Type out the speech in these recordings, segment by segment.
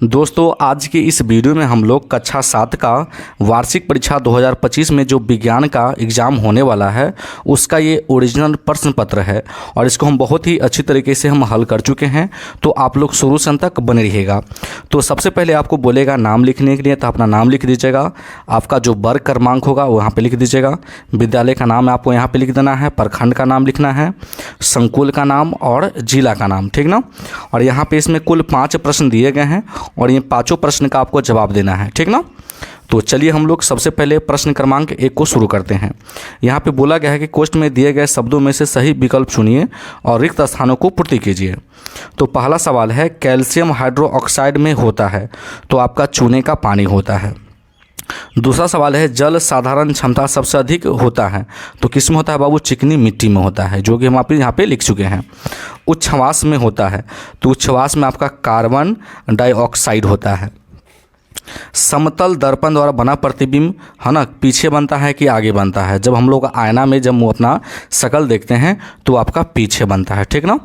दोस्तों आज की इस वीडियो में हम लोग कक्षा 7 का वार्षिक परीक्षा 2025 में जो विज्ञान का एग्ज़ाम होने वाला है उसका ये ओरिजिनल प्रश्न पत्र है और इसको हम बहुत ही अच्छी तरीके से हम हल कर चुके हैं। तो आप लोग शुरू से अंत तक बने रहिएगा। तो सबसे पहले आपको बोलेगा नाम लिखने के लिए, तो अपना नाम लिख दीजिएगा। आपका जो वर्ग क्रमांक होगा वो यहाँ पर लिख दीजिएगा। विद्यालय का नाम आपको यहाँ पर लिख देना है। प्रखंड का नाम लिखना है, संकुल का नाम और जिला का नाम, ठीक ना। और यहाँ पर इसमें कुल 5 प्रश्न दिए गए हैं और ये 5 प्रश्न का आपको जवाब देना है, ठीक ना। तो चलिए हम लोग सबसे पहले प्रश्न क्रमांक 1 को शुरू करते हैं। यहाँ पे बोला गया है कि कोष्ठ में दिए गए शब्दों में से सही विकल्प चुनिए और रिक्त स्थानों को पूर्ति कीजिए। तो पहला सवाल है कैल्शियम हाइड्रोक्साइड में होता है, तो आपका चूने का पानी होता है। दूसरा सवाल है जल साधारण क्षमता सबसे अधिक होता है, तो किस में होता है बाबू? चिकनी मिट्टी में होता है, जो कि हम आप यहाँ पे लिख चुके हैं। उच्छ्वास में होता है, तो उच्छ्वास में आपका कार्बन डाइऑक्साइड होता है। समतल दर्पण द्वारा बना प्रतिबिंब है ना, पीछे बनता है कि आगे बनता है? जब हम लोग आईना में जब अपना शक्ल देखते हैं तो आपका पीछे बनता है, ठीक ना।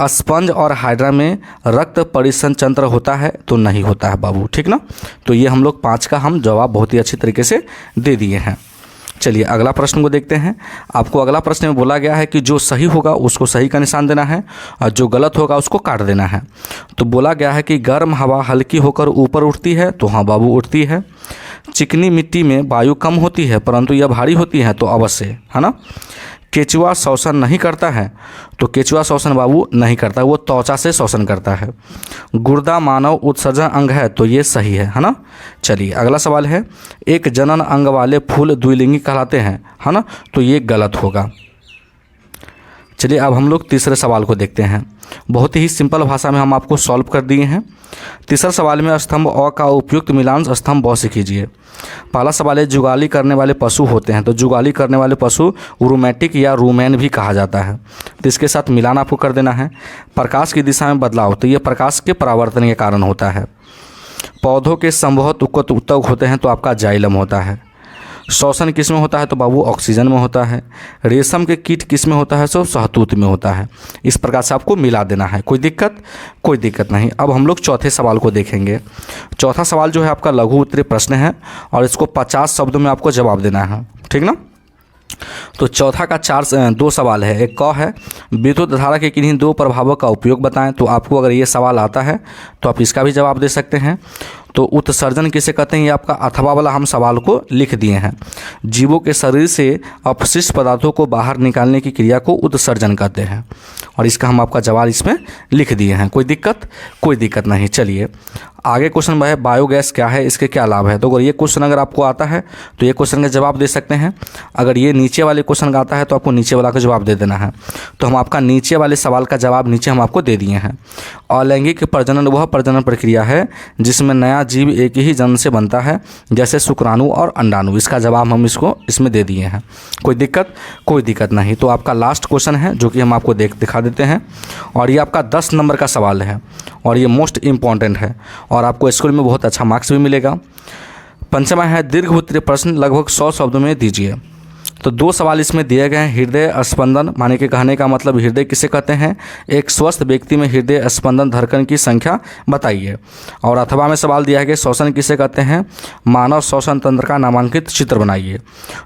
स्पंज और हाइड्रा में रक्त परिसंचंत्र होता है, तो नहीं होता है बाबू, ठीक ना। तो ये हम लोग 5 का हम जवाब बहुत ही अच्छी तरीके से दे दिए हैं। चलिए अगला प्रश्न को देखते हैं। आपको अगला प्रश्न में बोला गया है कि जो सही होगा उसको सही का निशान देना है और जो गलत होगा उसको काट देना है। तो बोला गया है कि गर्म हवा हल्की होकर ऊपर उठती है, तो हाँ बाबू उठती है। चिकनी मिट्टी में वायु कम होती है परंतु यह भारी होती है, तो अवश्य, है ना। केचुआ श्वसन नहीं करता है, तो केचुआ श्वसन बाबू नहीं करता, वो त्वचा से श्वसन करता है। गुर्दा मानव उत्सर्जन अंग है, तो ये सही है ना। चलिए अगला सवाल है एक जनन अंग वाले फूल द्विलिंगी कहलाते हैं, है ना, तो ये गलत होगा। चलिए अब हम लोग तीसरे सवाल को देखते हैं। बहुत ही सिंपल भाषा में हम आपको सॉल्व कर दिए हैं। तीसरा सवाल में स्तंभ अ का उपयुक्त मिलान स्तंभ ब से कीजिए। पहला सवाल है जुगाली करने वाले पशु होते हैं, तो जुगाली करने वाले पशु रूमेटिक या रूमैन भी कहा जाता है, तो इसके साथ मिलान आपको कर देना है। प्रकाश की दिशा में बदलाव, तो ये प्रकाश के परावर्तन के कारण होता है। पौधों के संभवत उत्तक होते हैं, तो आपका जाइलम होता है। श्वसन किस में होता है? तो बाबू ऑक्सीजन में होता है। रेशम के कीट किस में होता है? सो शहतूत में होता है। इस प्रकार से आपको मिला देना है। कोई दिक्कत नहीं। अब हम लोग चौथे सवाल को देखेंगे। चौथा सवाल जो है आपका लघु उत्तरीय प्रश्न है और इसको 50 शब्दों में आपको जवाब देना है, ठीक ना। तो चौथा का 2 सवाल है। एक क है विद्युत धारा के किन्हीं 2 प्रभावों का उपयोग बताएं, तो आपको अगर ये सवाल आता है तो आप इसका भी जवाब दे सकते हैं। तो उत्सर्जन किसे कहते हैं, ये आपका अथवा वाला हम सवाल को लिख दिए हैं। जीवों के शरीर से अपशिष्ट पदार्थों को बाहर निकालने की क्रिया को उत्सर्जन कहते हैं और इसका हम आपका जवाब इसमें लिख दिए हैं। कोई दिक्कत नहीं। चलिए आगे क्वेश्चन है बायोगैस क्या है, इसके क्या लाभ है। तो अगर ये क्वेश्चन अगर आपको आता है तो ये क्वेश्चन का जवाब दे सकते हैं। अगर ये नीचे वाले क्वेश्चन का आता है तो आपको नीचे वाला का जवाब दे देना है। तो हम आपका नीचे वाले सवाल का जवाब नीचे हम आपको दे दिए हैं। अलैंगिक प्रजनन वह प्रजनन प्रक्रिया है जिसमें नया जीव एक ही जन्म से बनता है, जैसे शुक्राणु और अंडाणु। इसका जवाब हम इसमें दे दिए हैं। कोई दिक्कत नहीं। तो आपका लास्ट क्वेश्चन है जो कि हम आपको दिखा देते हैं और ये आपका 10 नंबर का सवाल है और ये मोस्ट इम्पॉर्टेंट है और आपको स्कूल में बहुत अच्छा मार्क्स भी मिलेगा। पंचमा है दीर्घ उत्तरीय प्रश्न लगभग 100 शब्दों में दीजिए। तो 2 सवाल इसमें दिए गए हैं। हृदय स्पंदन माने के कहने का मतलब हृदय किसे कहते हैं? एक स्वस्थ व्यक्ति में हृदय स्पंदन धड़कन की संख्या बताइए। और अथवा में सवाल दिया है कि श्वसन किसे कहते हैं? मानव श्वसन तंत्र का नामांकित चित्र बनाइए।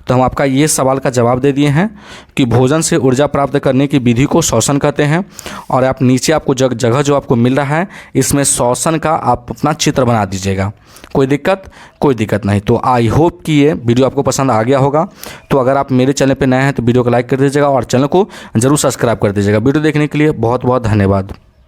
तो हम आपका ये सवाल का जवाब दे दिए हैं कि भोजन से ऊर्जा प्राप्त करने की विधि को श्वसन कहते हैं। और आप नीचे आपको जगह जो आपको मिल रहा है इसमें श्वसन का आप अपना चित्र बना दीजिएगा। कोई दिक्कत नहीं। तो आई होप कि ये वीडियो आपको पसंद आ गया होगा। तो अगर आप मेरे चैनल पे नए हैं तो वीडियो को लाइक कर दीजिएगा और चैनल को जरूर सब्सक्राइब कर दीजिएगा। वीडियो देखने के लिए बहुत बहुत धन्यवाद।